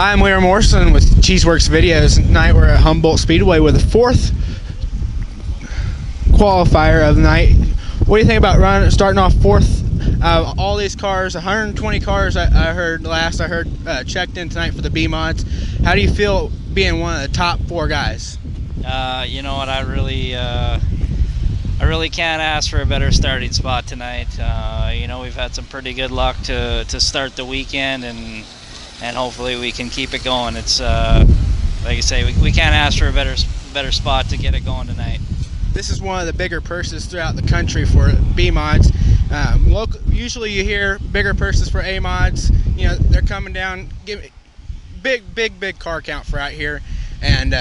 Hi, I'm Larry Morrison with Cheeseworks Videos. Tonight we're at Humboldt Speedway with the fourth qualifier of the night. What do you think about starting off fourth? All these cars, 120 cars I heard checked in tonight for the B mods. How do you feel being one of the top four guys? You know what, I really can't ask for a better starting spot tonight. You know, we've had some pretty good luck to start the weekend, and hopefully we can keep it going. It's like I say, we can't ask for a better spot to get it going tonight. This is one of the bigger purses throughout the country for B mods. Usually you hear bigger purses for A mods. You know, they're coming down. Big car count for out here, and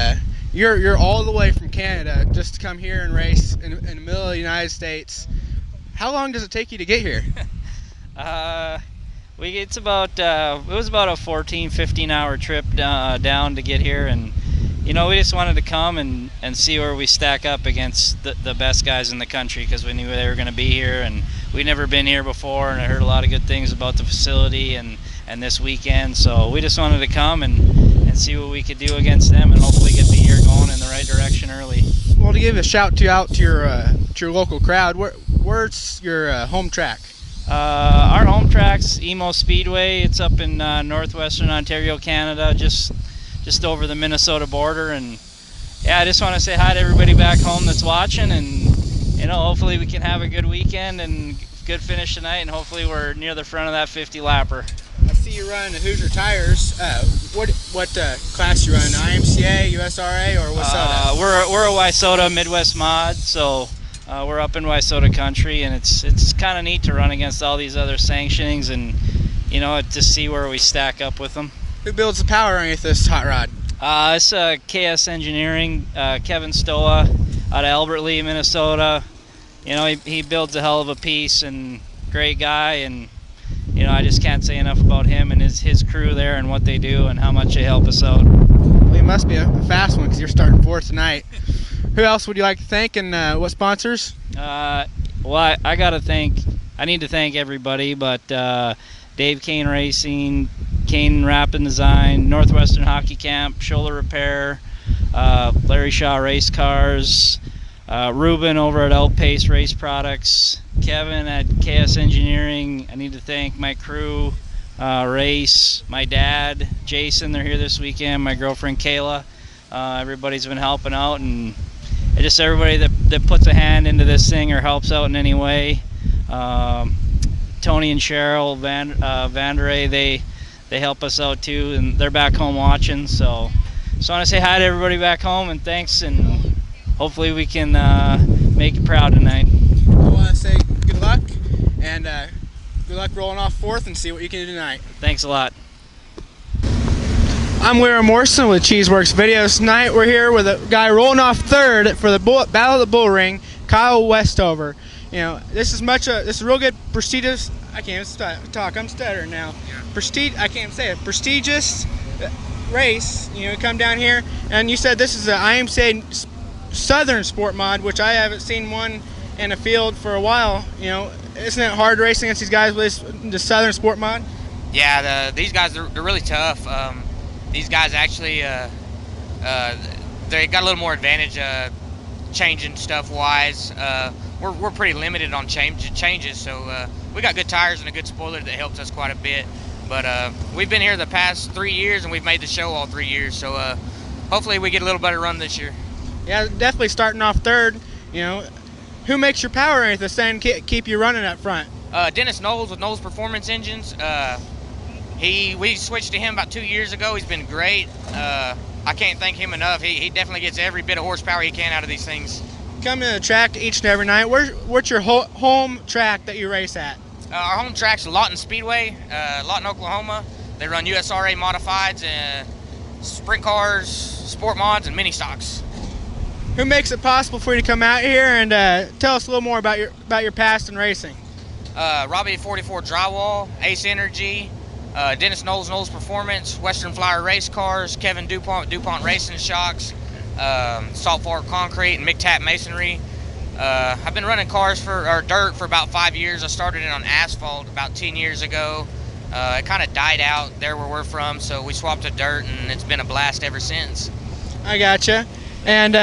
you're all the way from Canada just to come here and race in the middle of the United States. How long does it take you to get here? It was about a 14-15 hour trip down to get here, and you know, we just wanted to come and see where we stack up against the best guys in the country, because we knew they were going to be here, and we'd never been here before, and I heard a lot of good things about the facility and this weekend. So we just wanted to come and see what we could do against them, and hopefully get the year going in the right direction early. Well, to give a shout out to your local crowd, where's your home track? Our home track's Emo Speedway. It's up in northwestern Ontario, Canada, just over the Minnesota border. And yeah, I just want to say hi to everybody back home that's watching, and you know, hopefully we can have a good weekend and good finish tonight, and hopefully we're near the front of that 50 lapper. I see you running the Hoosier tires. What class you run? IMCA, USRA, or Wysota? We're a Wysota Midwest mod, so we're up in Wysota country, and it's kind of neat to run against all these other sanctionings, and you know, to see where we stack up with them. Who builds the power underneath this hot rod? It's KS Engineering, Kevin Stoa out of Albert Lee, Minnesota. You know, he builds a hell of a piece, and great guy, and you know, I just can't say enough about him and his crew there and what they do and how much they help us out. Well, you must be a fast one, because you're starting fourth tonight. Who else would you like to thank, and what sponsors? Well, I need to thank everybody, but Dave Kane Racing, Kane Wrap and Design, Northwestern Hockey Camp, Shoulder Repair, Larry Shaw Race Cars, Ruben over at Outpace Race Products, Kevin at KS Engineering. I need to thank my crew, Race, my dad, Jason, they're here this weekend, my girlfriend Kayla. Everybody's been helping out, and just everybody that puts a hand into this thing or helps out in any way. Tony and Cheryl Vandere, they help us out too, and they're back home watching. So just want to say hi to everybody back home, and thanks, and hopefully we can make you proud tonight. I want to say good luck, and good luck rolling off fourth, and see what you can do tonight. Thanks a lot. I'm Larry Morrison with Cheeseworks Videos. Tonight we're here with a guy rolling off third for the Battle of the Bullring, Kyle Westover. You know, this is real good, prestigious. I can't even talk. I'm stuttering now. I can't say it. Prestigious race. You know, come down here, and you said this is an IMCA Southern Sport mod, which I haven't seen one in a field for a while. You know, isn't it hard racing against these guys with the Southern Sport mod? Yeah, these guys they're really tough. These guys actually they got a little more advantage changing stuff wise. We're pretty limited on changes, so we got good tires and a good spoiler that helps us quite a bit. But we've been here the past 3 years, and we've made the show all 3 years, so hopefully we get a little better run this year. Yeah, definitely starting off third. You know, who makes your power underneath this thing and keep you running up front? Dennis Knowles with Knowles Performance Engines. We switched to him about 2 years ago. He's been great. I can't thank him enough. He definitely gets every bit of horsepower he can out of these things. Coming to the track each and every night. What's your home track that you race at? Our home track's Lawton Speedway, Lawton, Oklahoma. They run USRA modifieds, sprint cars, sport mods, and mini stocks. Who makes it possible for you to come out here and tell us a little more about your past in racing? Robbie 44 Drywall, Ace Energy, Dennis Knowles Performance, Western Flyer Race Cars, Kevin DuPont Racing Shocks, Salt Fork Concrete, and McTap Masonry. I've been running dirt for about 5 years. I started it on asphalt about 10 years ago. It kind of died out there where we're from, so we swapped to dirt, and it's been a blast ever since. I gotcha. And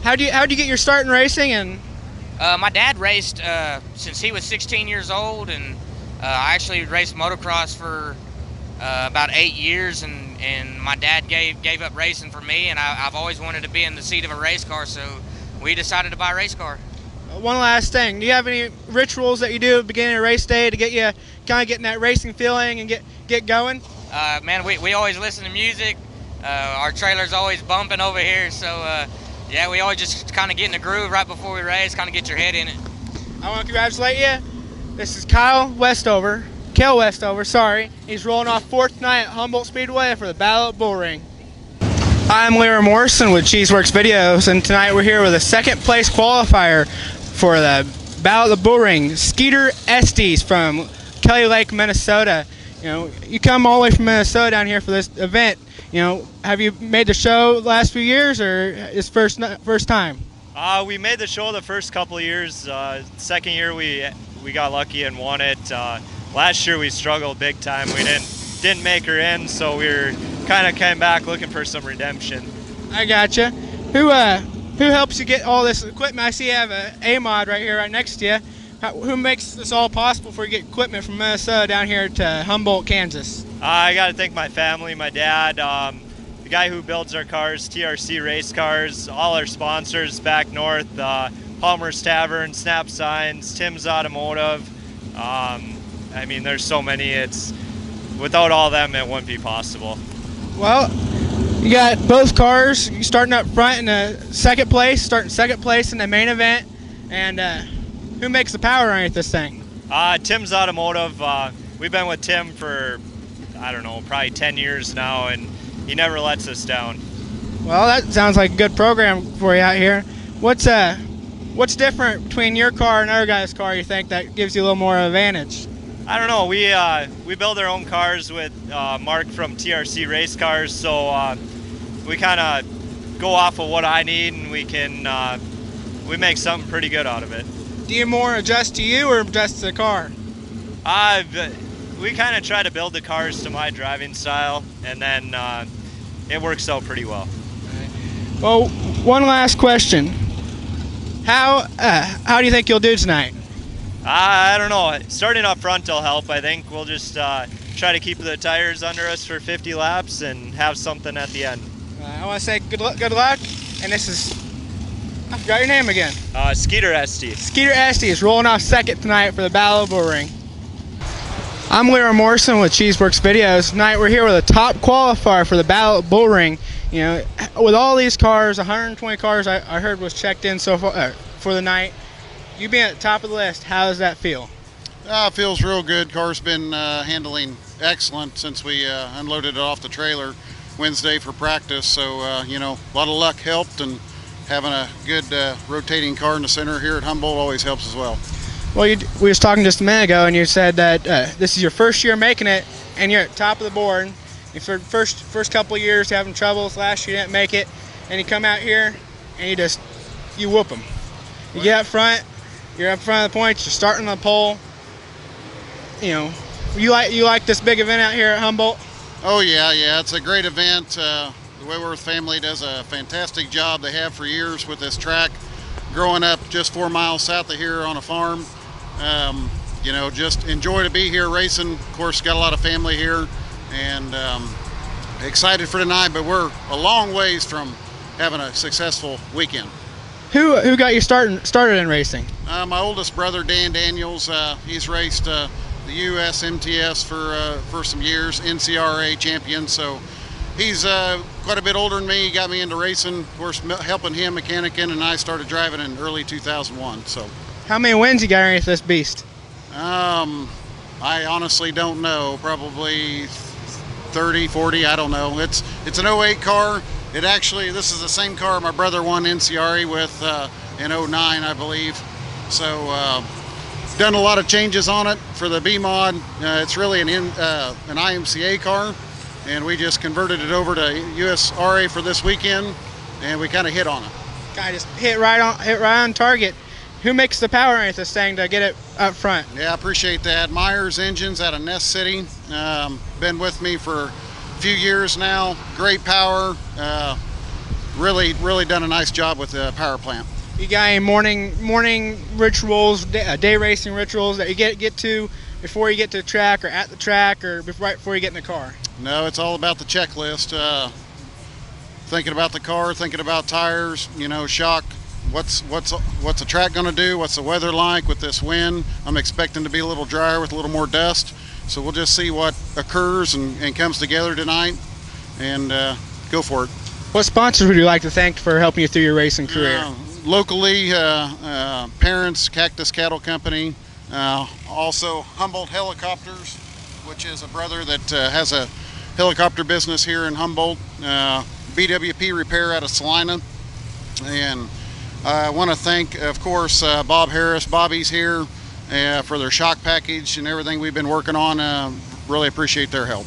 how'd you get your start in racing? And my dad raced since he was 16 years old, and I actually raced motocross for about 8 years, and my dad gave up racing for me, and I've always wanted to be in the seat of a race car, so we decided to buy a race car. one last thing, do you have any rituals that you do at the beginning of race day to get you kind of getting that racing feeling and get going? Man, we always listen to music. Our trailer's always bumping over here, so yeah, we always just kind of get in the groove right before we race, kind of get your head in it. I want to congratulate you. This is Kyle Westover. Sorry. He's rolling off 4th tonight at Humboldt Speedway for the Battle at Bullring. I'm Leroy Morrison with Cheeseworks Videos, and tonight we're here with a 2nd place qualifier for the Battle at the Bullring. Skeeter Estes from Kelly Lake, Minnesota. You know, you come all the way from Minnesota down here for this event. You know, have you made the show the last few years, or is first time? We made the show the first couple of years. Second year we got lucky and won it. Last year we struggled big time. We didn't make her in, so we kind of came back looking for some redemption. I gotcha. Who helps you get all this equipment? I see you have a mod right here, right next to you. Who makes this all possible for you to get equipment from Minnesota down here to Humboldt, Kansas? I got to thank my family, my dad, the guy who builds our cars, TRC Race Cars, all our sponsors back north, Palmer's Tavern, Snap Signs, Tim's Automotive. I mean, there's so many. Without all them, it wouldn't be possible. Well, you got both cars. You starting up front in the second place in the main event, and who makes the power underneath this thing? Tim's Automotive. We've been with Tim for, I don't know, probably 10 years now, and he never lets us down. Well, that sounds like a good program for you out here. What's different between your car and other guy's car, you think, that gives you a little more advantage? I don't know. We build our own cars with Mark from TRC Race Cars, so we kind of go off of what I need, and we make something pretty good out of it. Do you more adjust to you or adjust to the car? We kind of try to build the cars to my driving style, and then it works out pretty well. Well, one last question. How do you think you'll do tonight? I don't know. Starting up front will help. I think we'll just try to keep the tires under us for 50 laps and have something at the end. I want to say good luck, and this is, I forgot your name again. Skeeter Estes. Skeeter Estes is rolling off 2nd tonight for the Battle of Bullring. I'm Leroy Morrison with Cheeseworks Videos. Tonight we're here with a top qualifier for the Battle of Bullring. You know, with all these cars, 120 cars I heard was checked in so far for the night. You being at the top of the list, how does that feel? It feels real good. Car's been handling excellent since we unloaded it off the trailer Wednesday for practice. So, you know, a lot of luck helped, and having a good rotating car in the center here at Humboldt always helps as well. Well, we was talking just a minute ago, and you said that this is your first year making it, and you're at top of the board. And for the first couple of years having troubles, last year you didn't make it, and you come out here and you whoop them. You get up front, you're up front of the points, you're starting on the pole. You know, you like this big event out here at Humboldt? Oh yeah, it's a great event. The Whitworth family does a fantastic job. They have for years with this track. Growing up just 4 miles south of here on a farm, you know, just enjoy to be here racing. Of course, got a lot of family here, and excited for tonight, but we're a long ways from having a successful weekend. Who got you started in racing? My oldest brother, Dan Daniels. He's raced the US MTS for some years, NCRA champion, so he's quite a bit older than me. He got me into racing, of course, helping him mechanicking, and I started driving in early 2001. So, how many wins you got underneath this beast? I honestly don't know. Probably 30, 40. I don't know. It's an 08 car. This is the same car my brother won NCRA with in 09, I believe. So, done a lot of changes on it for the B mod. It's really an IMCA car, and we just converted it over to USRA for this weekend, and we kind of hit on it. Guy just hit right on target. who makes the power underneath this thing to get it up front? Yeah, I appreciate that. Myers Engines out of Nest City. Been with me for a few years now. Great power. Really done a nice job with the power plant. You got any morning rituals, day racing rituals that you get to before you get to the track or at the track or right before you get in the car? No, it's all about the checklist. Thinking about the car, thinking about tires, shock. What's the track going to do? What's the weather like with this wind? I'm expecting to be a little drier with a little more dust. So we'll just see what occurs and comes together tonight and go for it. What sponsors would you like to thank for helping you through your racing career? Locally, Parents Cactus Cattle Company, also Humboldt Helicopters, which is a brother that has a helicopter business here in Humboldt, BWP Repair out of Salina, and I want to thank, of course, Bob Harris. Bobby's here for their shock package and everything we've been working on. Really appreciate their help.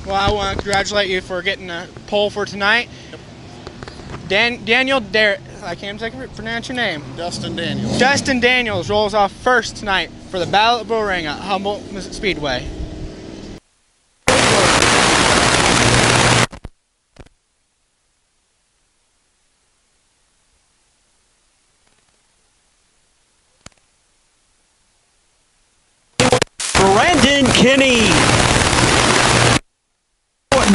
Well, I want to congratulate you for getting a pole for tonight. Daniel Derrick, I can't pronounce your name. Dustin Daniels. Dustin Daniels rolls off first tonight for the Battle at Bullring at Humboldt Speedway. Brandon Kinney,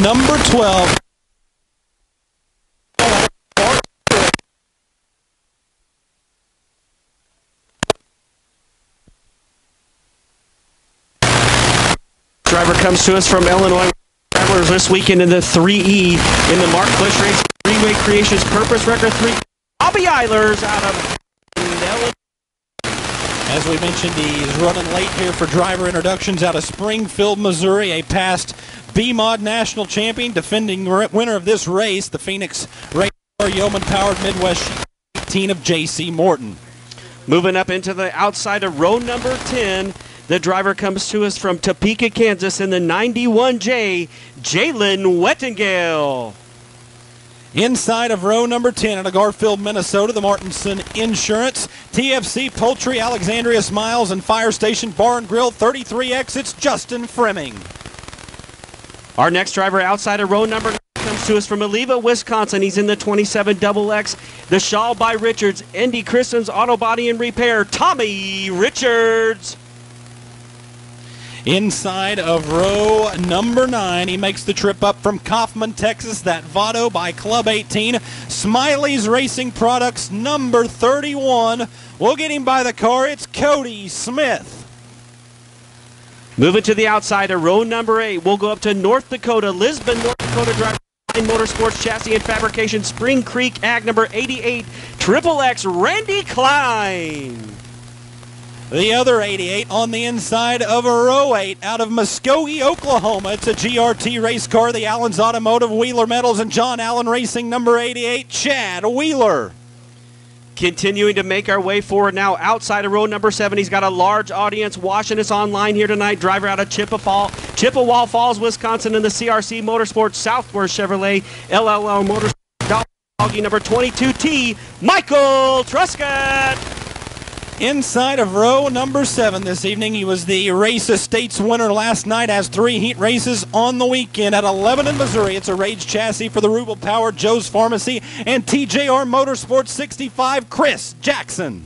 number 12. Driver comes to us from Illinois. Travelers this weekend in the 3E in the Mark Bush Race. Speedway Creations Purpose Record 3. Bobby Eilers out of Illinois. As we mentioned, he's running late here for driver introductions out of Springfield, Missouri, a past B-Mod national champion, defending winner of this race, the Phoenix Race Car Yeoman-powered Midwest 18 of J.C. Morton. Moving up into the outside of row number 10, the driver comes to us from Topeka, Kansas in the 91J, Jalen Wettengale. Inside of row number 10 out of Garfield, Minnesota, the Martinson Insurance, TFC Poultry, Alexandria Smiles, and Fire Station Bar and Grill 33X, it's Justin Fremming. Our next driver outside of row number 9 comes to us from Oliva, Wisconsin. He's in the 27XX, the Shaw by Richards, Indy Christen's Auto Body and Repair, Tommy Richards. Inside of row number 9, he makes the trip up from Kaufman, Texas, that Votto by Club 18. Smiley's Racing Products, number 31. We'll get him by the car. It's Cody Smith. Moving to the outside of row number 8, we'll go up to North Dakota, Lisbon, North Dakota driver. Motorsports Chassis and Fabrication, Spring Creek, Ag number 88, Triple X, Randy Klein. The other 88 on the inside of a row 8 out of Muskogee, Oklahoma. It's a GRT race car, the Allen's Automotive, Wheeler Metals, and John Allen Racing, number 88, Chad Wheeler. Continuing to make our way forward now outside of row number 7. He's got a large audience watching us online here tonight. Driver out of Chippewa Falls, Wisconsin in the CRC Motorsports Southwest Chevrolet LLL Motorsports doggy number 22T, Michael Truscott. Inside of row number 7 this evening, he was the Race Estates winner last night, has 3 heat races on the weekend at 11 in Missouri. It's a Rage chassis for the Rubel Power, Joe's Pharmacy, and TJR Motorsports 65, Chris Jackson.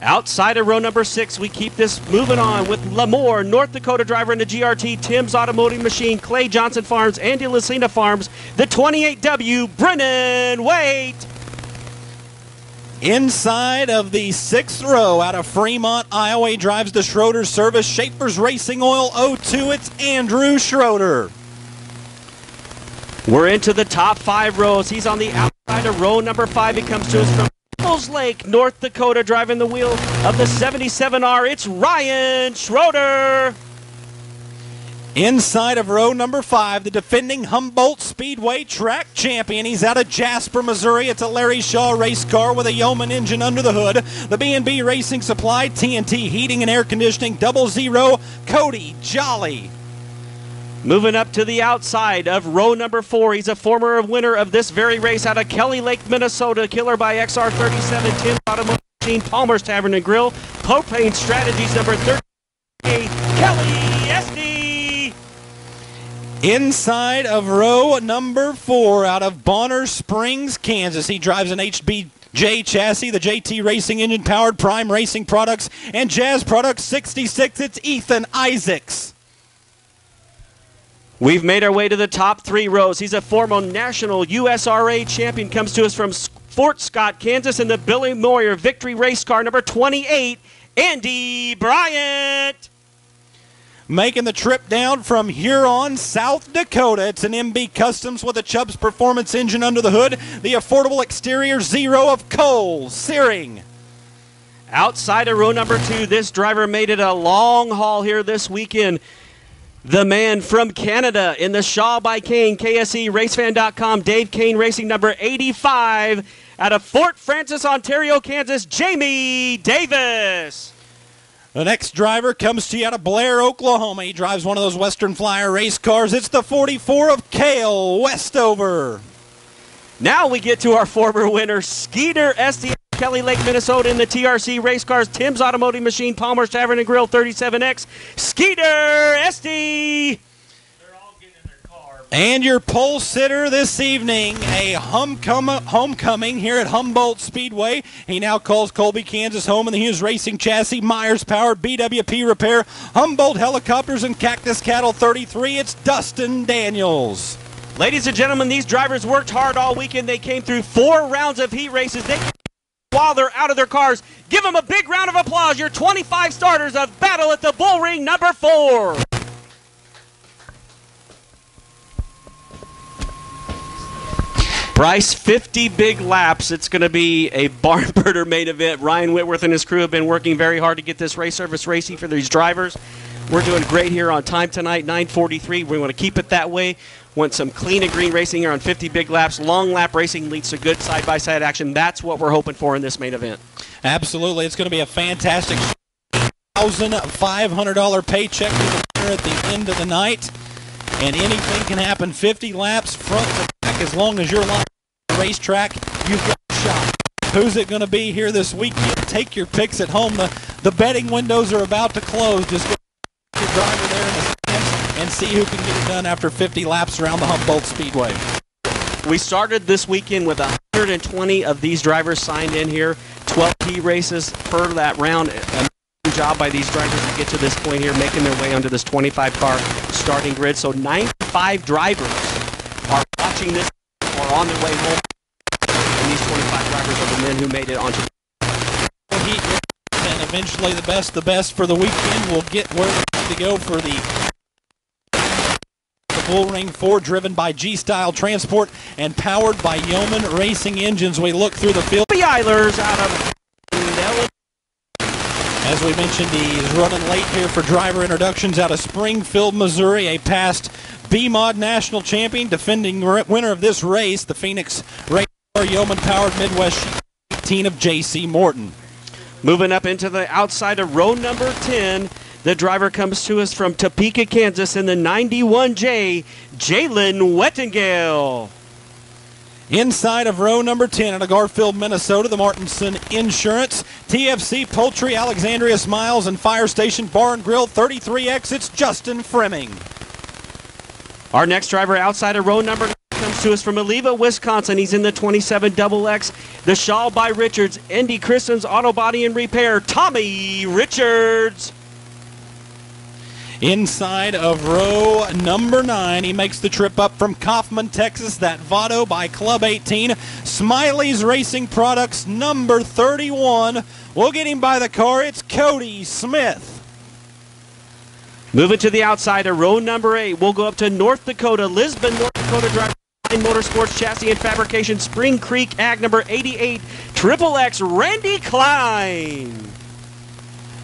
Outside of row number 6, we keep this moving on with Lemoore, North Dakota driver in the GRT, Tim's Automotive Machine, Clay Johnson Farms, Andy Lucina Farms, the 28W, Brennan Waite. Inside of the 6th row out of Fremont, Iowa, he drives the Schroeder Service Schaefer's Racing Oil 02. It's Andrew Schroeder. We're into the top 5 rows. He's on the outside of row number 5. He comes to us from Devil's Lake, North Dakota, driving the wheel of the 77R. It's Ryan Schroeder. Inside of row number 5, the defending Humboldt Speedway track champion. He's out of Jasper, Missouri. It's a Larry Shaw race car with a Yeoman engine under the hood. The B&B Racing Supply, TNT Heating and Air Conditioning, 00, Cody Jolly. Moving up to the outside of row number 4, he's a former winner of this very race out of Kelly Lake, Minnesota. Killer by XR37, Tim Automotive, Palmer's Tavern and Grill. Propane Strategies number 38, Kelly Esty. Inside of row number 4 out of Bonner Springs, Kansas. He drives an HBJ chassis, the JT Racing engine powered Prime Racing Products and Jazz Products 66. It's Ethan Isaacs. We've made our way to the top 3 rows. He's a former national USRA champion. Comes to us from Fort Scott, Kansas, in the Billy Moyer Victory Race Car number 28, Andy Bryant. Making the trip down from Huron, South Dakota. It's an MB Customs with a Chubbs Performance engine under the hood. The affordable exterior Zero of Cole Searing. Outside of row number 2, this driver made it a long haul here this weekend. The man from Canada in the Shaw by Kane, KSE, Racefan.com, Dave Kane Racing number 85, out of Fort Francis, Ontario, Kansas, Jamie Davis. The next driver comes to you out of Blair, Oklahoma. He drives one of those Western Flyer race cars. It's the 44 of Cale Westover. Now we get to our former winner, Skeeter Esty, Kelly Lake, Minnesota, in the TRC race cars, Tim's Automotive Machine, Palmer's Tavern and Grill 37X, Skeeter Esty. They're all getting in their car. And your pole sitter this evening, a homecoming here at Humboldt Speedway. He now calls Colby, Kansas home in the Hughes Racing Chassis, Myers Powered, BWP Repair, Humboldt Helicopters, and Cactus Cattle 33. It's Dustin Daniels. Ladies and gentlemen, these drivers worked hard all weekend. They came through 4 rounds of heat races. While they're out of their cars, give them a big round of applause. Your 25 starters of Battle at the Bullring number 4. Bryce, 50 big laps. It's going to be a barn burner main event. Ryan Whitworth and his crew have been working very hard to get this race service racing for these drivers. We're doing great here on time tonight, 9:43. We want to keep it that way. Want some clean and green racing here on 50 big laps. Long lap racing leads to good side-by-side action. That's what we're hoping for in this main event. Absolutely. It's going to be a fantastic $1,500 paycheck to the winner at the end of the night. And anything can happen. 50 laps front to back. As long as you're on the racetrack, you've got a shot. Who's it going to be here this weekend? Take your picks at home. The betting windows are about to close. Just get your driver there in the stands and see who can get it done after 50 laps around the Humboldt Speedway. We started this weekend with 120 of these drivers signed in here. 12 P races per that round. Amazing job by these drivers to get to this point here, making their way onto this 25-car starting grid. So 95 drivers are watching this or on their way home. And these 25 drivers are the men who made it onto the heat. And eventually the best for the weekend will get where they need to go for the Bullring 4, driven by G-Style Transport and powered by Yeoman Racing Engines. We look through the field. The Eilers out of Illinois. As we mentioned, he's running late here for driver introductions out of Springfield, Missouri, a past B-Mod National Champion, defending winner of this race, the Phoenix Race Car Yeoman-powered Midwest 18 of J.C. Morton. Moving up into the outside of row number 10, the driver comes to us from Topeka, Kansas in the 91J, Jalen Wettengale. Inside of row number 10 out of Garfield, Minnesota, the Martinson Insurance, TFC Poultry, Alexandria Smiles, and Fire Station Bar and Grill 33X. It's Justin Fremming. Our next driver outside of row number 9 comes to us from Oliva, Wisconsin. He's in the 27XX, the Shaw by Richards, Indy Kristen's Auto Body and Repair, Tommy Richards. Inside of row number 9, he makes the trip up from Kaufman, Texas, that Votto by Club 18. Smiley's Racing Products, number 31. We'll get him by the car. It's Cody Smith. Moving to the outside of row number 8, we'll go up to North Dakota, Lisbon, North Dakota driver. Motorsports Chassis and Fabrication, Spring Creek Ag number 88, Triple X, Randy Klein.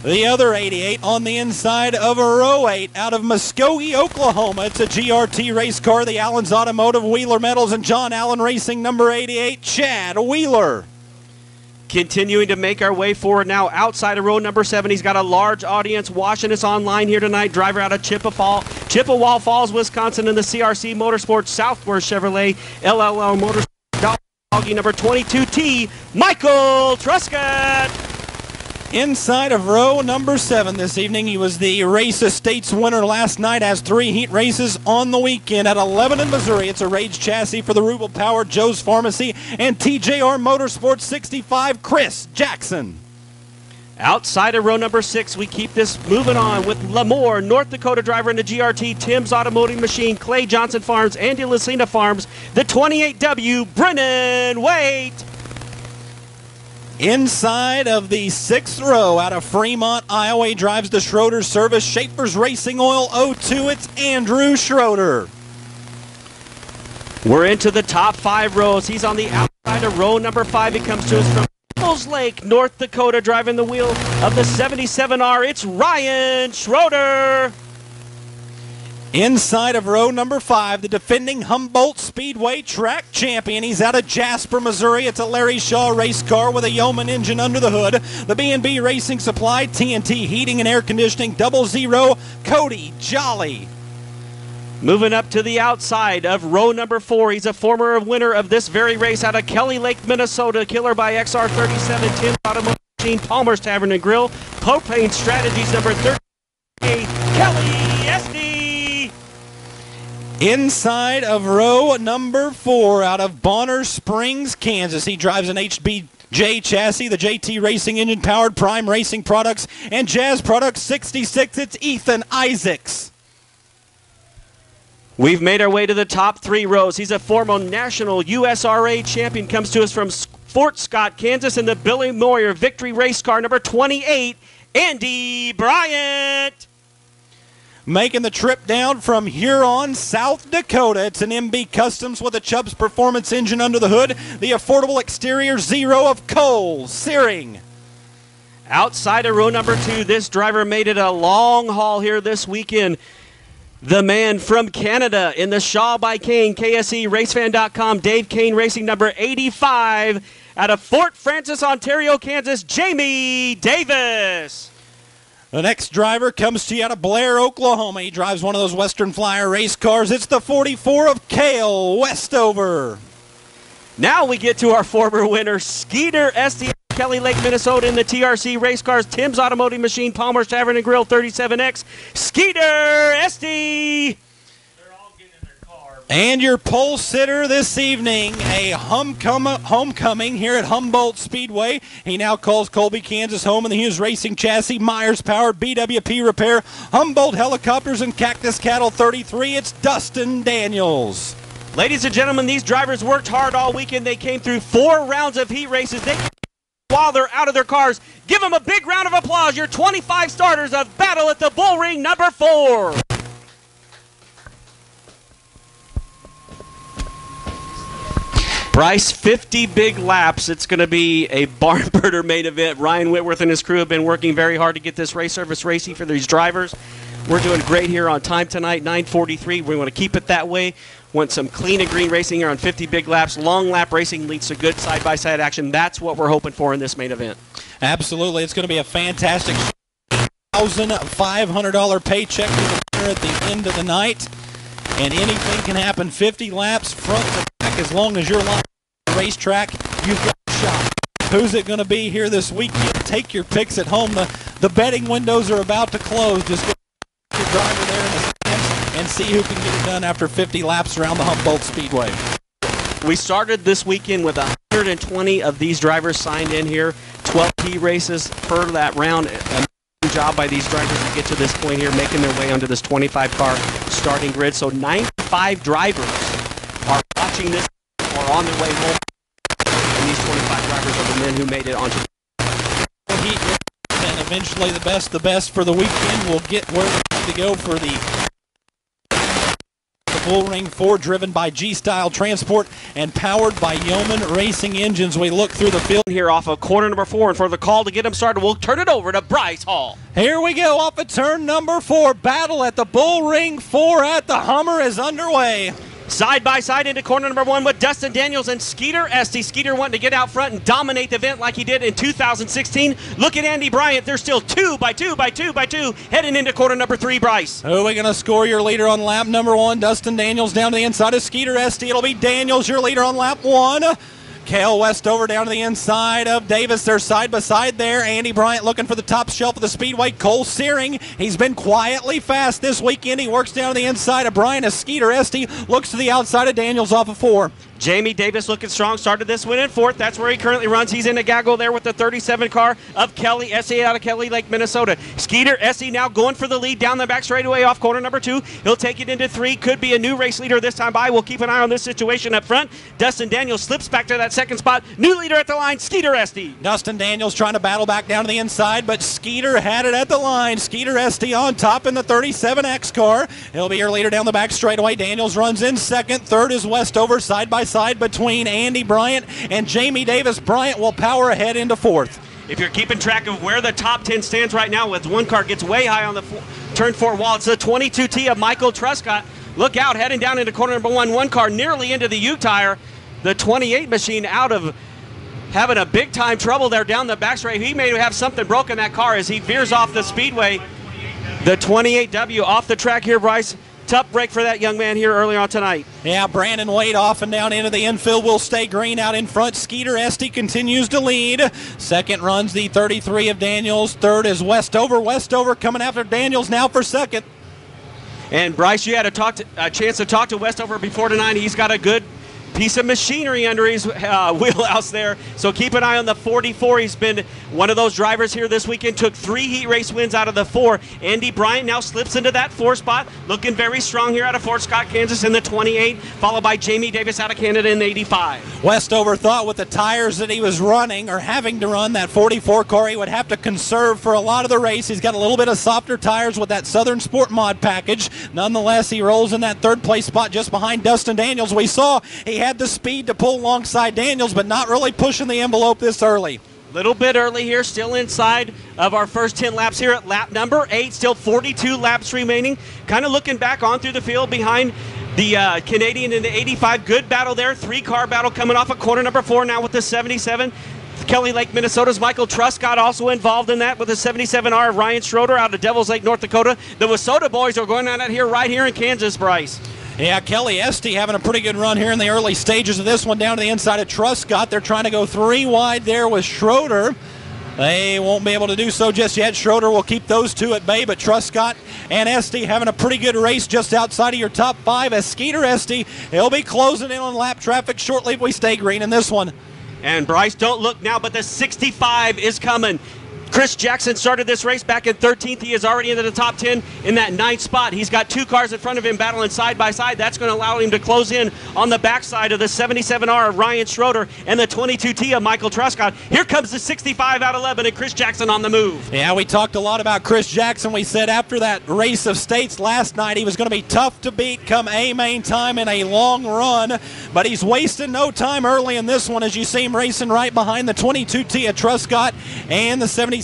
The other 88 on the inside of a row 8 out of Muskogee, Oklahoma. It's a GRT race car, the Allen's Automotive, Wheeler Metals, and John Allen Racing number 88, Chad Wheeler. Continuing to make our way forward now outside of row number 7. He's got a large audience watching us online here tonight. Driver out of Chippewa Falls, Wisconsin in the CRC Motorsports Southwest Chevrolet LLL Motorsports Doggy number 22T, Michael Truscott. Inside of row number 7 this evening, he was the Race Estates winner last night, has 3 heat races on the weekend at 11 in Missouri. It's a Rage chassis for the Rubel Power, Joe's Pharmacy, and TJR Motorsports 65, Chris Jackson. Outside of row number 6, we keep this moving on with Lemoore, North Dakota driver in the GRT, Tim's Automotive Machine, Clay Johnson Farms, Andy Lucina Farms, the 28W, Brennan Waite. Inside of the 6th row, out of Fremont, Iowa, he drives the Schroeder Service Schaefer's Racing Oil 02. It's Andrew Schroeder. We're into the top 5 rows. He's on the outside of row number 5. He comes to us from Devil's Lake, North Dakota, driving the wheel of the 77R. It's Ryan Schroeder. Inside of row number 5, the defending Humboldt Speedway track champion. He's out of Jasper, Missouri. It's a Larry Shaw race car with a Yeoman engine under the hood. The B&B Racing Supply, TNT Heating and Air Conditioning, 00, Cody Jolly. Moving up to the outside of row number 4, he's a former winner of this very race out of Kelly Lake, Minnesota. Killer by XR37, Tim's Automotive Machine, Palmer's Tavern and Grill, Propane Strategies number 38, Kelly Esty. Inside of row number 4, out of Bonner Springs, Kansas, he drives an HBJ chassis, the JT Racing engine powered Prime Racing Products and Jazz Products 66. It's Ethan Isaacs. We've made our way to the top 3 rows. He's a former national USRA champion, comes to us from Fort Scott, Kansas, in the Billy Moyer Victory Race Car number 28, Andy Bryant. Making the trip down from Huron, South Dakota. It's an MB Customs with a Chubbs Performance engine under the hood. The affordable exterior 0 of Cole Searing. Outside of row number 2, this driver made it a long haul here this weekend. The man from Canada in the Shaw by Kane, KSE, Racefan.com, Dave Kane Racing number 85. Out of Fort Francis, Ontario, Kansas, Jamie Davis. The next driver comes to you out of Blair, Oklahoma. He drives one of those Western Flyer race cars. It's the 44 of Cale Westover. Now we get to our former winner, Skeeter Esty, Kelly Lake, Minnesota, in the TRC race cars, Tim's Automotive Machine, Palmer's Tavern and Grill 37X. Skeeter Esty. And your pole sitter this evening, a homecoming here at Humboldt Speedway. He now calls Colby, Kansas home in the Hughes Racing Chassis, Myers Powered, BWP Repair, Humboldt Helicopters, and Cactus Cattle 33. It's Dustin Daniels. Ladies and gentlemen, these drivers worked hard all weekend. They came through 4 rounds of heat races. While they're out of their cars, give them a big round of applause. Your 25 starters of Battle at the Bullring number 4. Bryce, 50 big laps. It's going to be a barn burner main event. Ryan Whitworth and his crew have been working very hard to get this race service racing for these drivers. We're doing great here on time tonight, 9:43. We want to keep it that way. Want some clean and green racing here on 50 big laps. Long lap racing leads to good side-by-side action. That's what we're hoping for in this main event. Absolutely. It's going to be a fantastic $1,500 paycheck to the winner at the end of the night. And anything can happen. 50 laps front to back. As long as you're on the racetrack, you've got a shot. Who's it going to be here this weekend? Take your picks at home. The betting windows are about to close. Just get your driver there in the stands and see who can get it done after 50 laps around the Humboldt Speedway. We started this weekend with 120 of these drivers signed in here. 12 P races per that round. Amazing job by these drivers to get to this point here, making their way onto this 25-car starting grid. So 95 drivers are watching this or on their way home. And these 25 drivers are the men who made it onto the heat. And eventually the best for the weekend will get where they need to go for the Bullring 4, driven by G-Style Transport and powered by Yeoman Racing Engines. We look through the field here off of corner number 4, and for the call to get them started, we'll turn it over to Bryce Hall. Here we go off of turn number 4. Battle at the Bullring 4 at the Hummer is underway. Side by side into corner number 1 with Dustin Daniels and Skeeter Esty. Skeeter wanting to get out front and dominate the event like he did in 2016. Look at Andy Bryant. They're still 2 by 2 by 2 by 2 heading into corner number 3, Bryce. Who are we going to score? Your leader on lap number 1, Dustin Daniels, down to the inside of Skeeter Esty. It'll be Daniels, your leader on lap 1. Cale Westover down to the inside of Davis. They're side by side there. Andy Bryant looking for the top shelf of the Speedway. Cole Searing, he's been quietly fast this weekend. He works down to the inside of Bryant as Skeeter Esty looks to the outside of Daniels off of 4. Jamie Davis looking strong, started this one in 4th. That's where he currently runs. He's in a gaggle there with the 37 car of Kelly Essie out of Kelly Lake, Minnesota. Skeeter Essie now going for the lead down the back straightaway off corner number 2. He'll take it into 3. Could be a new race leader this time by. We'll keep an eye on this situation up front. Dustin Daniels slips back to that second spot. New leader at the line, Skeeter Esty. Dustin Daniels trying to battle back down to the inside, but Skeeter had it at the line. Skeeter Esty on top in the 37X car. He'll be your leader down the back straightaway. Daniels runs in 2nd. 3rd is Westover, side by side between Andy Bryant and Jamie Davis. Bryant will power ahead into 4th. If you're keeping track of where the top 10 stands right now, as one car gets way high on the turn 4 wall, it's the 22T of Michael Truscott. Look out, heading down into corner number 1. One car nearly into the U tire. The 28 machine out of having a big time trouble there down the back straight. He may have something broken that car as he veers off the speedway. The 28W off the track here, Bryce. Tough break for that young man here early on tonight. Yeah, Brandon Wade off and down into the infield will stay green out in front. Skeeter Esty continues to lead. 2nd runs the 33 of Daniels. 3rd is Westover. Westover coming after Daniels now for 2nd. And Bryce, you had a chance to talk to Westover before tonight. He's got a good piece of machinery under his wheelhouse there. So keep an eye on the 44. He's been one of those drivers here this weekend. Took 3 heat race wins out of the 4. Andy Bryant now slips into that 4 spot. Looking very strong here out of Fort Scott, Kansas in the 28. Followed by Jamie Davis out of Canada in the 85. Westover thought with the tires that he was running or having to run that 44 car, he would have to conserve for a lot of the race. He's got a little bit of softer tires with that Southern Sport mod package. Nonetheless, he rolls in that 3rd place spot just behind Dustin Daniels. We saw he had the speed to pull alongside Daniels, but not really pushing the envelope this early. Little bit early here, still inside of our first 10 laps here at lap number 8. Still 42 laps remaining. Kind of looking back on through the field behind the Canadian in the 85. Good battle there. 3-car battle coming off of corner number 4 now with the 77. Kelly Lake, Minnesota's Michael Truscott also involved in that with the 77R of Ryan Schroeder out of Devils Lake, North Dakota. The Wissota boys are going on out here right here in Kansas, Bryce. Yeah, Kelly Esty having a pretty good run here in the early stages of this one down to the inside of Truscott. They're trying to go 3 wide there with Schroeder. They won't be able to do so just yet. Schroeder will keep those 2 at bay, but Truscott and Esty having a pretty good race just outside of your top 5 as Skeeter Esty. He'll be closing in on lap traffic shortly if we stay green in this one. And Bryce, don't look now, but the 65 is coming. Chris Jackson started this race back in 13th. He is already into the top 10 in that 9th spot. He's got 2 cars in front of him battling side by side. That's going to allow him to close in on the backside of the 77R of Ryan Schroeder and the 22T of Michael Truscott. Here comes the 65 out of Lebanon, Chris Jackson on the move. Yeah, we talked a lot about Chris Jackson. We said after that race of states last night, he was going to be tough to beat come A-main time in a long run, but he's wasting no time early in this one as you see him racing right behind the 22T of Truscott and the 77R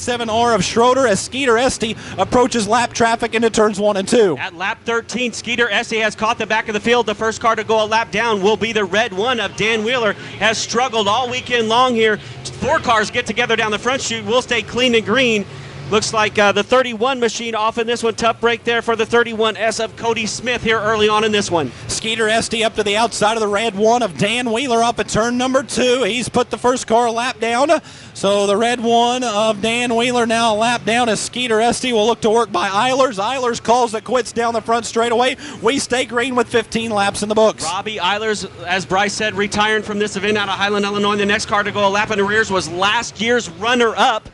of Schroeder as Skeeter Esty approaches lap traffic into turns 1 and 2. At lap 13, Skeeter Esty has caught the back of the field. The first car to go a lap down will be the red 1 of Dan Wheeler. Has struggled all weekend long here. 4 cars get together down the front chute. We'll stay clean and green. Looks like the 31 machine off in this one. Tough break there for the 31S of Cody Smith here early on in this one. Skeeter Esty up to the outside of the red 1 of Dan Wheeler up at turn number 2. He's put the first car a lap down. So the red 1 of Dan Wheeler now a lap down as Skeeter Esty will look to work by Eilers. Eilers calls it quits down the front straightaway. We stay green with 15 laps in the books. Robbie Eilers, as Bryce said, retiring from this event out of Highland, Illinois. The next car to go a lap in the rears was last year's runner-up.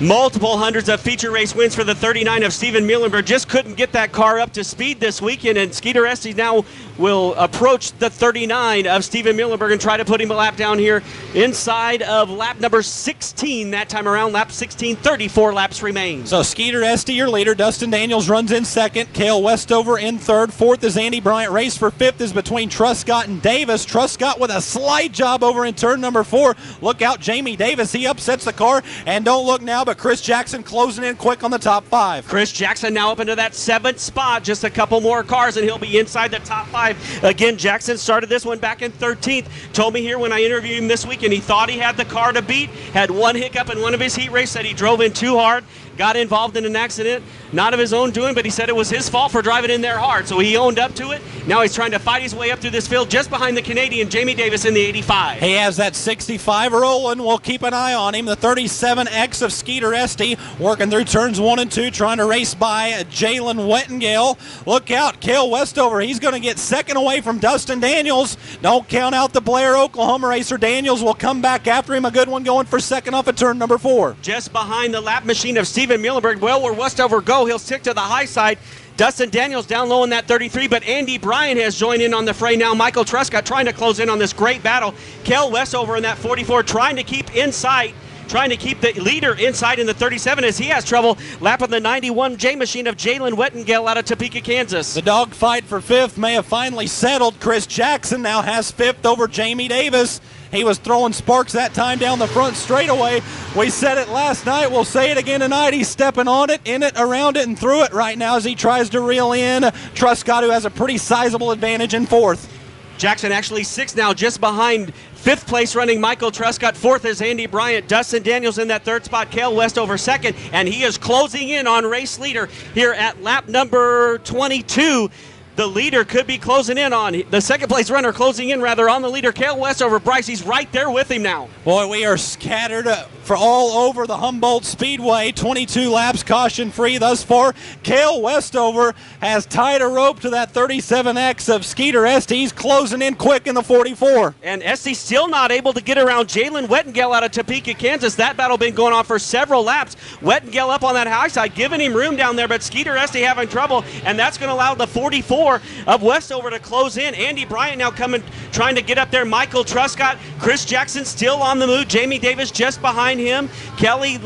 Multiple hundreds of feature race wins for the 39 of Steven Muhlenberg. Just couldn't get that car up to speed this weekend, and Skeeter Esty now will approach the 39 of Steven Muhlenberg and try to put him a lap down here inside of lap number 16 that time around. Lap 16, 34 laps remain. So Skeeter Esty, your leader. Dustin Daniels runs in 2nd. Cale Westover in 3rd. 4th is Andy Bryant. Race for 5th is between Truscott and Davis. Truscott with a slight job over in turn number 4. Look out, Jamie Davis. He upsets the car, and don't look now, but Chris Jackson closing in quick on the top 5. Chris Jackson now up into that 7th spot. Just a couple more cars, and he'll be inside the top 5. Again, Jackson started this one back in 13th. Told me here when I interviewed him this week, and he thought he had the car to beat. Had one hiccup in one of his heat races that he drove in too hard. got involved in an accident, not of his own doing, but he said it was his fault for driving in there hard. So he owned up to it. Now he's trying to fight his way up through this field just behind the Canadian, Jamie Davis, in the 85. He has that 65 rolling. We'll keep an eye on him. The 37X of Skeeter Esty working through turns 1 and 2, trying to race by Jalen Wettengale. Look out, Cale Westover. He's going to get second away from Dustin Daniels. Don't count out the Blair, Oklahoma racer. Daniels will come back after him. A good one going for second off of turn number 4. Just behind the lap machine of Steven Muhlenberg. Well, where Westover go, he'll stick to the high side. Dustin Daniels down low in that 33, but Andy Bryan has joined in on the fray now. Michael Truscott trying to close in on this great battle. Cale Westover in that 44 trying to keep inside, trying to keep the leader inside in the 37 as he has trouble lapping the 91 J machine of Jalen Wettengale out of Topeka, Kansas. The dogfight for 5th may have finally settled. Chris Jackson now has 5th over Jamie Davis. He was throwing sparks that time down the front straightaway. We said it last night. We'll say it again tonight. He's stepping on it, in it, around it, and through it right now as he tries to reel in Truscott, who has a pretty sizable advantage in 4th. Jackson actually 6th now, just behind 5th place running Michael Truscott. 4th is Andy Bryant. Dustin Daniels in that 3rd spot. Cale Westover 2nd, and he is closing in on race leader here at lap number 22. The leader could be closing in on the 2nd place runner, closing in rather on the leader, Cale Westover. Bryce, he's right there with him now. Boy, we are scattered for all over the Humboldt Speedway. 22 laps caution free thus far. Cale Westover has tied a rope to that 37X of Skeeter Esty. He's closing in quick in the 44. And Esty still not able to get around Jalen Wettengale out of Topeka, Kansas. That battle been going on for several laps. Wettengale up on that high side, giving him room down there, but Skeeter Esty having trouble, and that's going to allow the 44 of Westover to close in. Andy Bryant now coming, trying to get up there. Michael Truscott, Chris Jackson still on the move. Jamie Davis just behind him. Kelly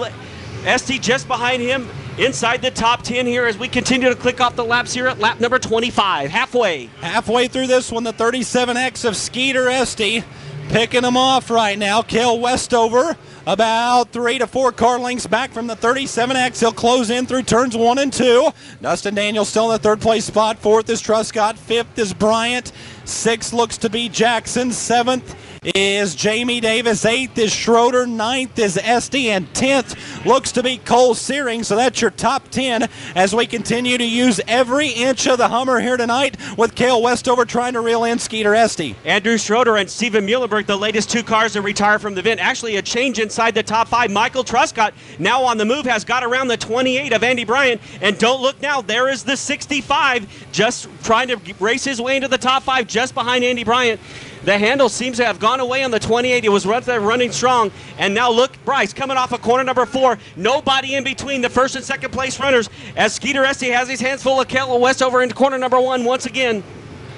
Esty just behind him. Inside the top 10 here as we continue to click off the laps here at lap number 25. Halfway through this one, the 37X of Skeeter Esty picking them off right now. Cale Westover about 3 to 4 car lengths back from the 37X. He'll close in through turns 1 and 2. Dustin Daniels still in the 3rd place spot. 4th is Truscott. 5th is Bryant. 6th looks to be Jackson. 7th is Jamie Davis. 8th is Schroeder. 9th is Esty. And 10th looks to be Cole Searing. So that's your top 10 as we continue to use every inch of the Hummer here tonight with Cale Westover trying to reel in Skeeter Esty. Andrew Schroeder and Steven Muhlenberg, the latest 2 cars to retire from the event. Actually a change inside the top 5. Michael Truscott now on the move, has got around the 28 of Andy Bryant. And don't look now, there is the 65 just trying to race his way into the top 5 just behind Andy Bryant. The handle seems to have gone away on the 28. It was right there running strong. And now look, Bryce coming off of corner number 4. Nobody in between the 1st and 2nd place runners as Skeeter Esty has his hands full of Cale Westover into corner number 1 once again.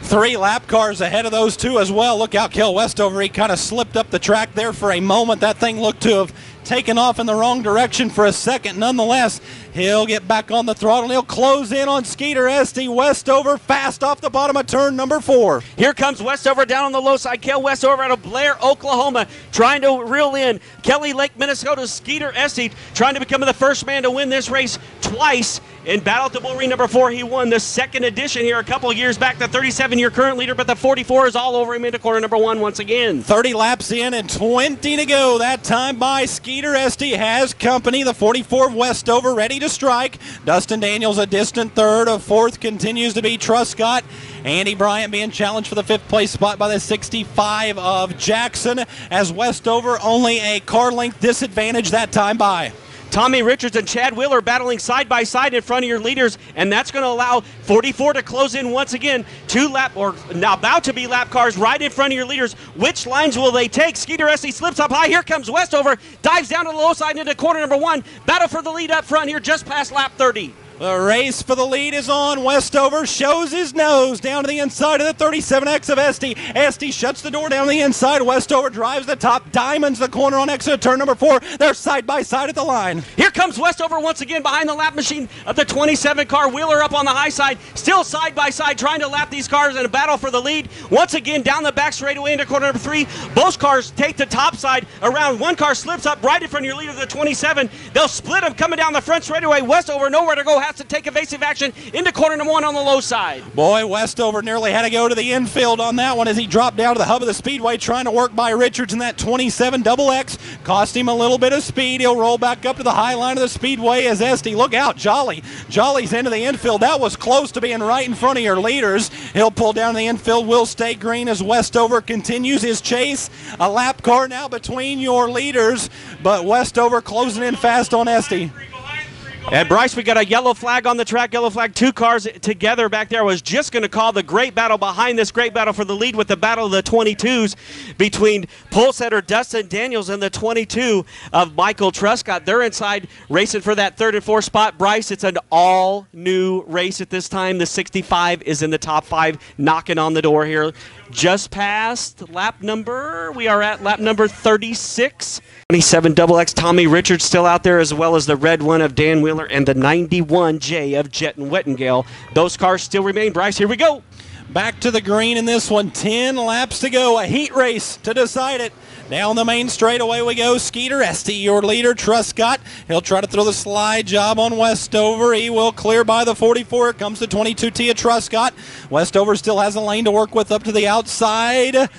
3 lap cars ahead of those 2 as well. Look out, Cale Westover. He kind of slipped up the track there for a moment. That thing looked to have taken off in the wrong direction for a second. Nonetheless, he'll get back on the throttle and he'll close in on Skeeter Esty. Westover fast off the bottom of turn number 4. Here comes Westover down on the low side. Cale Westover out of Blair, Oklahoma, trying to reel in Kelly Lake, Minnesota. Skeeter Esty trying to become the first man to win this race twice. In Battle at the Bullring number 4, he won the 2nd edition here a couple years back. The 37-year current leader, but the 44 is all over him into corner number 1 once again. 30 laps in and 20 to go. That time by Skeeter Esty has company. The 44 of Westover ready to strike. Dustin Daniels a distant 3rd. A 4th continues to be Truscott. Andy Bryant being challenged for the 5th place spot by the 65 of Jackson, as Westover only a car length disadvantage that time by. Tommy Richards and Chad Wheeler battling side by side in front of your leaders, and that's going to allow 44 to close in once again. 2 lap, or now about to be lap cars right in front of your leaders. Which lines will they take? Skeeter Esty slips up high. Here comes Westover, dives down to the low side into corner number 1. Battle for the lead up front here just past lap 30. The race for the lead is on. Westover shows his nose down to the inside of the 37X of Esty. Esty shuts the door down the inside. Westover drives the top, diamonds the corner on exit of turn number 4. They're side by side at the line. Here comes Westover once again behind the lap machine of the 27 car. Wheeler up on the high side, still side by side trying to lap these cars in a battle for the lead. Once again down the back straightaway into corner number 3. Both cars take the top side around. One car slips up right in front of your leader, the 27. They'll split them coming down the front straightaway. Westover nowhere to go. has to take evasive action into corner number 1 on the low side. Boy, Westover nearly had to go to the infield on that one as he dropped down to the hub of the Speedway, trying to work by Richards in that 27 XX. Cost him a little bit of speed. He'll roll back up to the high line of the Speedway as Esty. Look out, Jolly. Jolly's into the infield. That was close to being right in front of your leaders. He'll pull down the infield. Will stay green as Westover continues his chase. A lap car now between your leaders, but Westover closing in fast on Esty. And Bryce, we got a yellow flag on the track, yellow flag, 2 cars together back there. I was just going to call the great battle behind this great battle for the lead with the battle of the 22s between pole setter Dustin Daniels and the 22 of Michael Truscott. They're inside racing for that 3rd and 4th spot. Bryce, it's an all-new race at this time. The 65 is in the top 5, knocking on the door here. Just past lap number, we are at lap number 36. 27 XX Tommy Richards still out there, as well as the red one of Dan Wheeler and the 91J of Jet and Wettengale. Those cars still remain. Bryce, here we go. Back to the green in this one. 10 laps to go. A heat race to decide it. Down the main straight, away we go. Skeeter Esty, your leader. Truscott, he'll try to throw the slide job on Westover. He will clear by the 44. Here comes the 22T of Truscott. Westover still has a lane to work with up to the outside.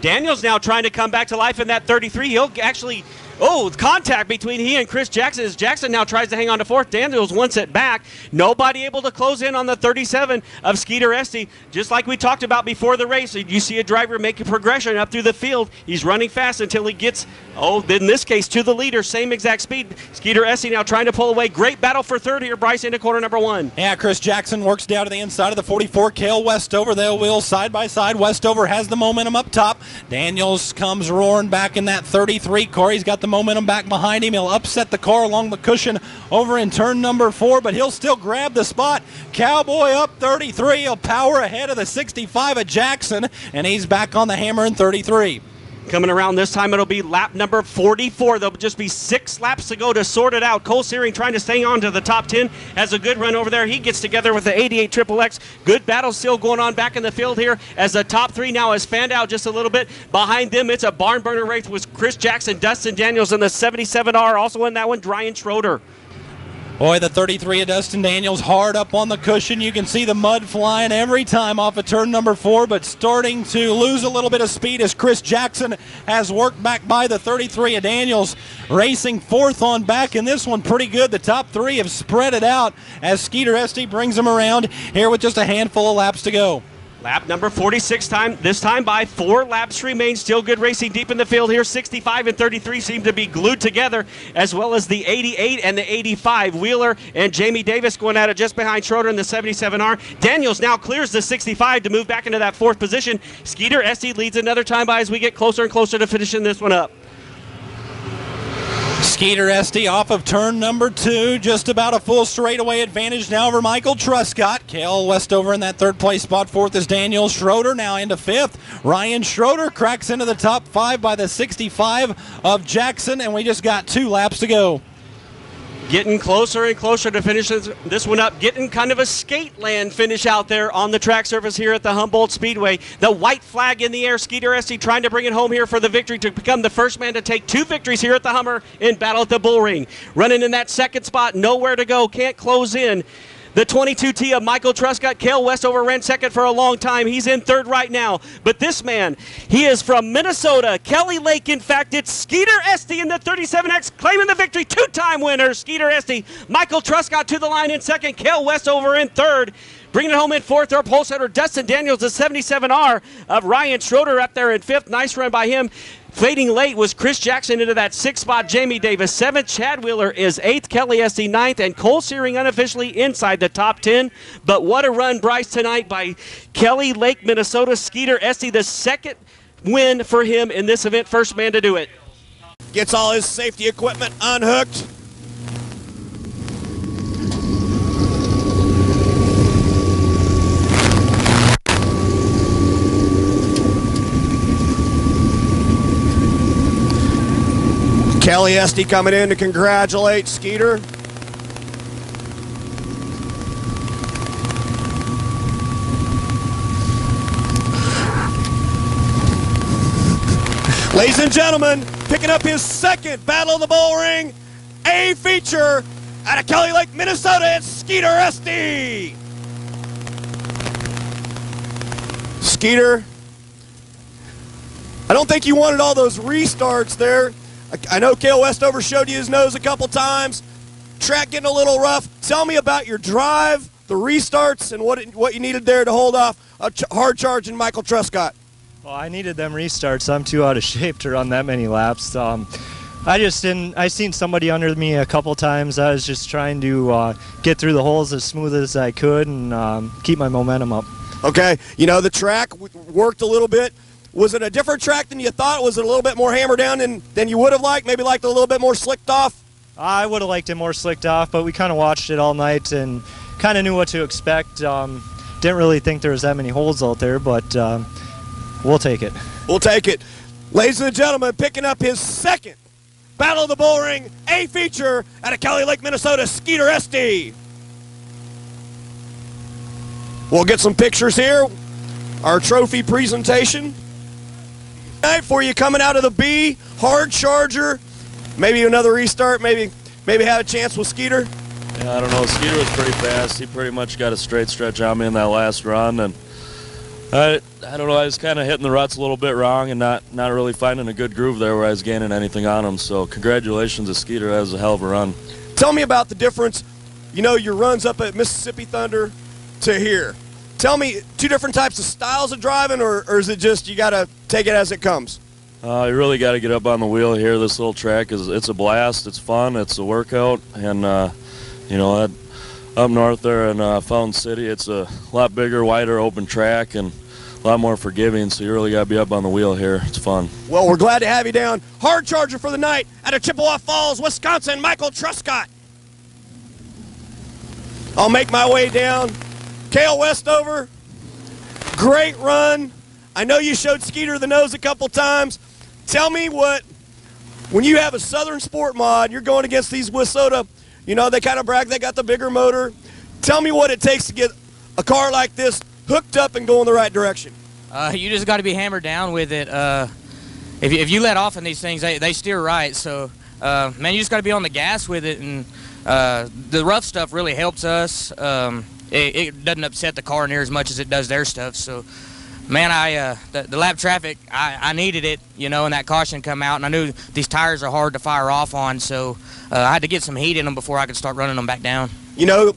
Daniels now trying to come back to life in that 33. He'll actually... Oh, contact between he and Chris Jackson as Jackson now tries to hang on to 4th. Daniels wants it back. Nobody able to close in on the 37 of Skeeter Esty. Just like we talked about before the race, you see a driver make a progression up through the field. He's running fast until he gets, in this case, to the leader. Same exact speed. Skeeter Esty now trying to pull away. Great battle for 3rd here, Bryce, into corner number 1. Yeah, Chris Jackson works down to the inside of the 44. Cale Westover, they'll wheel side by side. Westover has the momentum up top. Daniels comes roaring back in that 33 car. He's got the momentum back behind him. He'll upset the car along the cushion over in turn number 4, but he'll still grab the spot. Cowboy up 33. He'll power ahead of the 65 of Jackson, and he's back on the hammer in 33. Coming around this time, it'll be lap number 44. There'll just be 6 laps to go to sort it out. Cole Searing trying to stay on to the top 10. Has a good run over there. He gets together with the 88 XX. Good battle still going on back in the field here as the top 3 now has fanned out just a little bit. Behind them, it's a barn burner race with Chris Jackson, Dustin Daniels, and the 77R. Also in that one, Ryan Schroeder. Boy, the 33 of Dustin Daniels hard up on the cushion. You can see the mud flying every time off of turn number 4, but starting to lose a little bit of speed as Chris Jackson has worked back by the 33 of Daniels. Racing 4th on back in this one, pretty good. The top 3 have spread it out as Skeeter Esty brings them around here with just a handful of laps to go. Lap number 46 this time by 4 laps remain. Still good racing deep in the field here. 65 and 33 seem to be glued together, as well as the 88 and the 85. Wheeler and Jamie Davis going at it just behind Schroeder in the 77R. Daniels now clears the 65 to move back into that 4th position. Skeeter Esty leads another time by as we get closer and closer to finishing this one up. Skeeter Esty off of turn number 2, just about a full straightaway advantage now over Michael Truscott. Cale Westover in that 3rd place spot. 4th is Daniel Schroeder, now into 5th. Ryan Schroeder cracks into the top 5 by the 65 of Jackson, and we just got 2 laps to go. Getting closer and closer to finish this one up. Getting kind of a skate land finish out there on the track surface here at the Humboldt Speedway. The white flag in the air. Skeeter Esty trying to bring it home here for the victory to become the first man to take 2 victories here at the Hummer in battle at the Bullring. Running in that 2nd spot. Nowhere to go. Can't close in. The 22T of Michael Truscott. Cale Westover ran 2nd for a long time. He's in 3rd right now. But this man, he is from Minnesota. Kelly Lake, in fact. It's Skeeter Esty in the 37X claiming the victory. 2-time winner, Skeeter Esty. Michael Truscott to the line in 2nd. Cale Westover in 3rd. Bringing it home in 4th, our pole setter Dustin Daniels, the 77R of Ryan Schroeder up there in 5th. Nice run by him. Fading late was Chris Jackson into that 6th spot. Jamie Davis 7th. Chad Wheeler is 8th. Kelly Esty 9th. And Cole Searing unofficially inside the top 10. But what a run, Bryce, tonight by Kelly Lake, Minnesota. Skeeter Esty, the 2nd win for him in this event. First man to do it. Gets all his safety equipment unhooked. Kelly Esty coming in to congratulate Skeeter. Ladies and gentlemen, picking up his 2nd Battle of the Bullring A feature out of Kelly Lake, Minnesota, it's Skeeter Esty. Skeeter, I don't think you wanted all those restarts there. I know Cale Westover showed you his nose a couple times. Track getting a little rough. Tell me about your drive, the restarts, and what you needed there to hold off a hard charge in Michael Truscott. Well, I needed them restarts. I'm too out of shape to run that many laps. I seen somebody under me a couple times. I was just trying to get through the holes as smooth as I could and keep my momentum up. Okay, you know, the track worked a little bit. Was it a different track than you thought? Was it a little bit more hammered down than you would have liked? Maybe liked a little bit more slicked off? I would have liked it more slicked off, but we kind of watched it all night and kind of knew what to expect. Didn't really think there was that many holes out there, but we'll take it. We'll take it. Ladies and gentlemen, picking up his second Battle of the Bullring A feature out of Kelly Lake, Minnesota, Skeeter Esty. We'll get some pictures here. Our trophy presentation. Tonight for you coming out of the B, hard charger. Maybe another restart, maybe have a chance with Skeeter. Yeah, I don't know. Skeeter was pretty fast. He pretty much got a straight stretch on me in that last run, and I don't know. I was kind of hitting the ruts a little bit wrong and not really finding a good groove there where I was gaining anything on him. So congratulations to Skeeter. That was a hell of a run. Tell me about the difference. You know, your runs up at Mississippi Thunder to here. Tell me, two different types of styles of driving, or is it just you got to take it as it comes? You really got to get up on the wheel here. This little track it's a blast. It's fun. It's a workout, and you know, up north there in Fountain City, it's a lot bigger, wider, open track, and a lot more forgiving. So you really got to be up on the wheel here. It's fun. Well, we're glad to have you down. Hard charger for the night out of Chippewa Falls, Wisconsin, Michael Truscott. I'll make my way down. Cale Westover, great run. I know you showed Skeeter the nose a couple times. Tell me when you have a Southern Sport mod, you're going against these Wissota, you know, they kind of brag they got the bigger motor. Tell me what it takes to get a car like this hooked up and going the right direction. You just got to be hammered down with it. If you let off in these things, they steer right. So, man, you just got to be on the gas with it, and the rough stuff really helps us. It doesn't upset the car near as much as it does their stuff. So, man, the lap traffic, I needed it, you know, and that caution come out, and I knew these tires are hard to fire off on, so I had to get some heat in them before I could start running them back down. You know,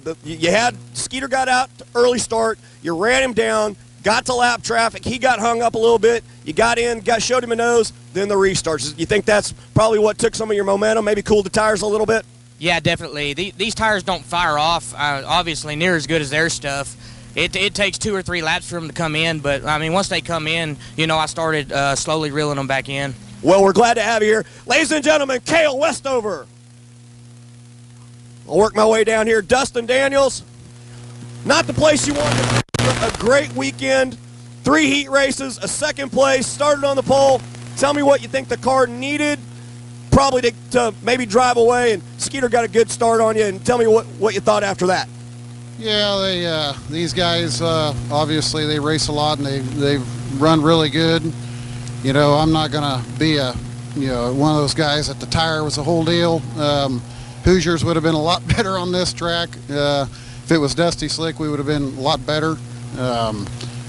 Skeeter got out early start, you ran him down, got to lap traffic, he got hung up a little bit, you got in, showed him a nose, then the restarts. You think that's probably what took some of your momentum, maybe cooled the tires a little bit? Yeah, definitely. These tires don't fire off, obviously, near as good as their stuff. It takes 2 or 3 laps for them to come in, but, I mean, once they come in, you know, I started slowly reeling them back in. Well, we're glad to have you here. Ladies and gentlemen, Cale Westover. I'll work my way down here. Dustin Daniels, not the place you want, a great weekend. 3 heat races, a second place, started on the pole. Tell me what you think the car needed, probably to maybe drive away, and Skeeter got a good start on you, and tell me what you thought after that. Yeah, these guys, obviously they race a lot and they've run really good. You know, I'm not going to be one of those guys that the tire was the whole deal. Hoosiers would have been a lot better on this track. If it was dusty slick, we would have been a lot better.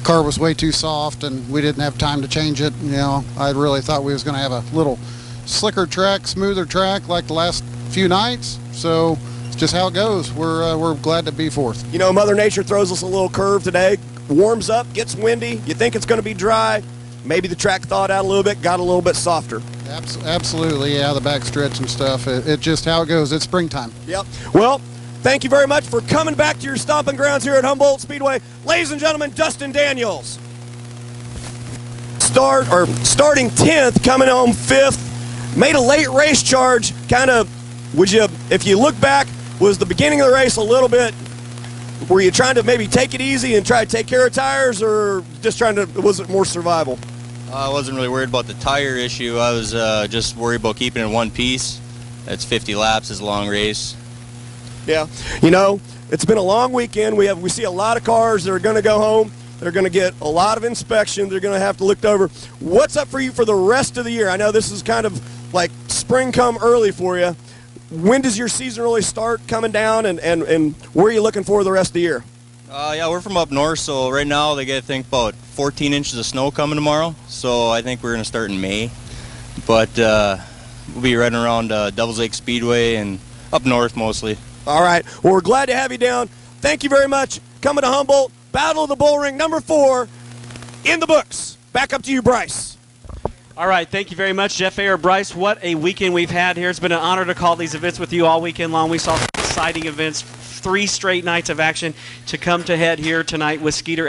Car was way too soft and we didn't have time to change it. You know, I really thought we was going to have a little slicker track, smoother track like the last few nights. So it's just how it goes. We're glad to be fourth. You know, Mother Nature throws us a little curve today. Warms up, gets windy. You think it's going to be dry. Maybe the track thawed out a little bit, got a little bit softer. Absolutely, yeah, the backstretch and stuff. It's just how it goes. It's springtime. Yep. Well, thank you very much for coming back to your stomping grounds here at Humboldt Speedway. Ladies and gentlemen, Dustin Daniels. Starting 10th, coming home 5th. Made a late race charge. Kind of, if you look back, was the beginning of the race a little bit, were you trying to maybe take it easy and try to take care of tires, or just was it more survival? I wasn't really worried about the tire issue. I was just worried about keeping it in one piece. That's 50 laps, is a long race. Yeah, you know, it's been a long weekend. We see a lot of cars that are going to go home. They're going to get a lot of inspection. They're going to have to look over. What's up for you for the rest of the year? I know this is kind of like spring come early for you. when does your season really start coming down, and where are you looking for the rest of the year? Yeah, we're from up north, so right now they get, I think, about 14 inches of snow coming tomorrow. So I think we're going to start in May. But we'll be riding around Devil's Lake Speedway and up north mostly. All right. Well, we're glad to have you down. Thank you very much. Coming to Humboldt, Battle of the Bullring, number 4, in the books. Back up to you, Bryce. All right, thank you very much, Jeff Ayer. Bryce, what a weekend we've had here. It's been an honor to call these events with you all weekend long. We saw some exciting events, 3 straight nights of action to come to head here tonight with Skeeter.